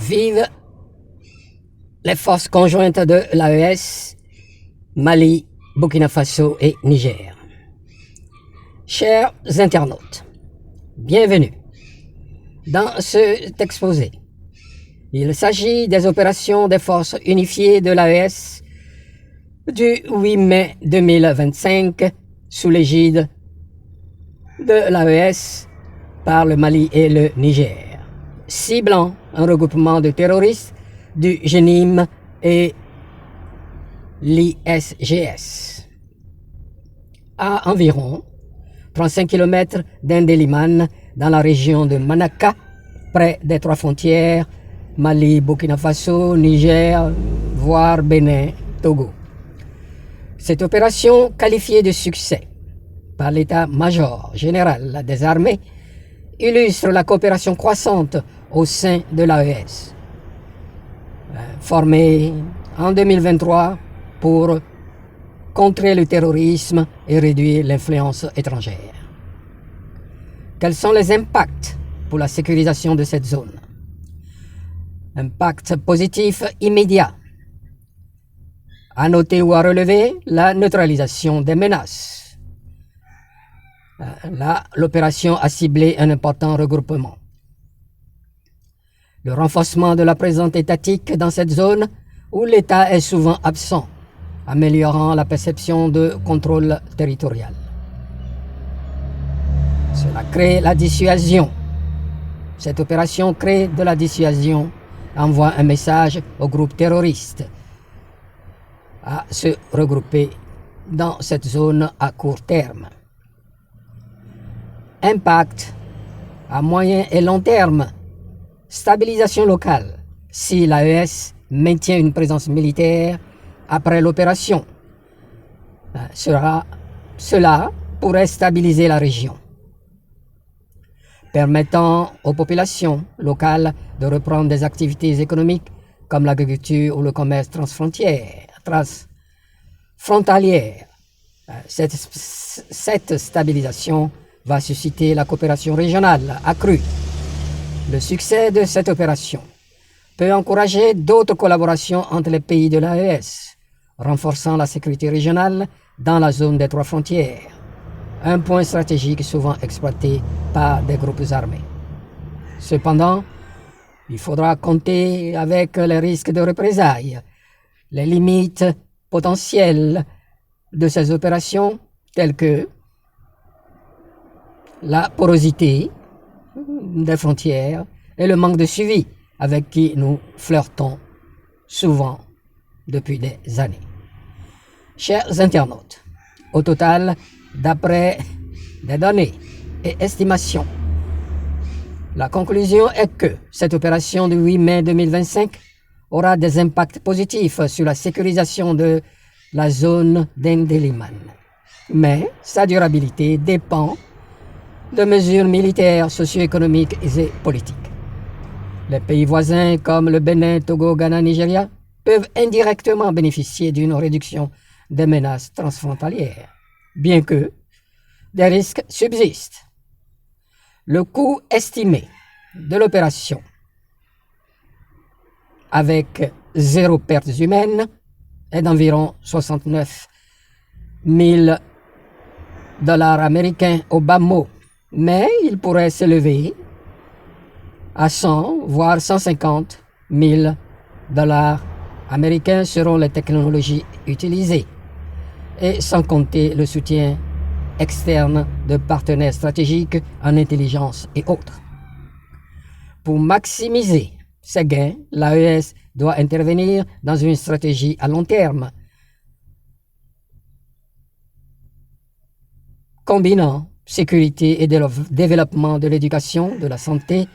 Vive les forces conjointes de l'AES, Mali, Burkina Faso et Niger. Chers internautes, bienvenue dans cet exposé. Il s'agit des opérations des forces unifiées de l'AES du 8 mai 2025 sous l'égide de l'AES par le Mali et le Niger, ciblant un regroupement de terroristes du GENIM et l'ISGS. À environ 35 km d'Indélimane, dans la région de Manaka, près des trois frontières Mali, Burkina Faso, Niger, voire Bénin, Togo. Cette opération, qualifiée de succès par l'état-major général des armées, illustre la coopération croissante au sein de l'AES, formée en 2023 pour contrer le terrorisme et réduire l'influence étrangère. Quels sont les impacts pour la sécurisation de cette zone? Impact positif immédiat. À noter ou à relever la neutralisation des menaces. Là, l'opération a ciblé un important regroupement. Le renforcement de la présence étatique dans cette zone où l'État est souvent absent, améliorant la perception de contrôle territorial. Cela crée la dissuasion. Cette opération crée de la dissuasion, envoie un message aux groupes terroristes à se regrouper dans cette zone à court terme. Impact à moyen et long terme. Stabilisation locale. Si l'AES maintient une présence militaire après l'opération, cela pourrait stabiliser la région, permettant aux populations locales de reprendre des activités économiques comme l'agriculture ou le commerce transfrontalier. Cette stabilisation va susciter la coopération régionale accrue. Le succès de cette opération peut encourager d'autres collaborations entre les pays de l'AES, renforçant la sécurité régionale dans la zone des trois frontières, un point stratégique souvent exploité par des groupes armés. Cependant, il faudra compter avec les risques de représailles, les limites potentielles de ces opérations telles que la porosité des frontières et le manque de suivi avec qui nous flirtons souvent depuis des années. Chers internautes, au total, d'après des données et estimations, la conclusion est que cette opération du 8 mai 2025 aura des impacts positifs sur la sécurisation de la zone d'Indélimane. Mais sa durabilité dépend de mesures militaires, socio-économiques et politiques. Les pays voisins comme le Bénin, Togo, Ghana, Nigeria peuvent indirectement bénéficier d'une réduction des menaces transfrontalières, bien que des risques subsistent. Le coût estimé de l'opération, avec 0 pertes humaines, est d'environ 69 000 dollars américains au bas mot, mais il pourrait s'élever à 100 voire 150 000 dollars américains selon les technologies utilisées, et sans compter le soutien externe de partenaires stratégiques en intelligence et autres. Pour maximiser ces gains, l'AES doit intervenir dans une stratégie à long terme, combinant sécurité et développement de l'éducation, de la santé,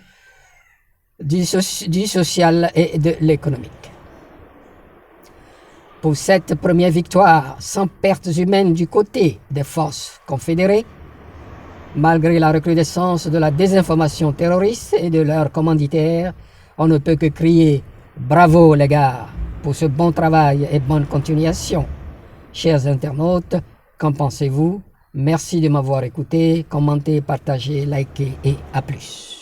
du social et de l'économique. Pour cette première victoire, sans pertes humaines du côté des forces confédérées, malgré la recrudescence de la désinformation terroriste et de leurs commanditaires, on ne peut que crier « Bravo les gars !» pour ce bon travail et bonne continuation. Chers internautes, qu'en pensez-vous? Merci de m'avoir écouté, commentez, partagez, likez et à plus.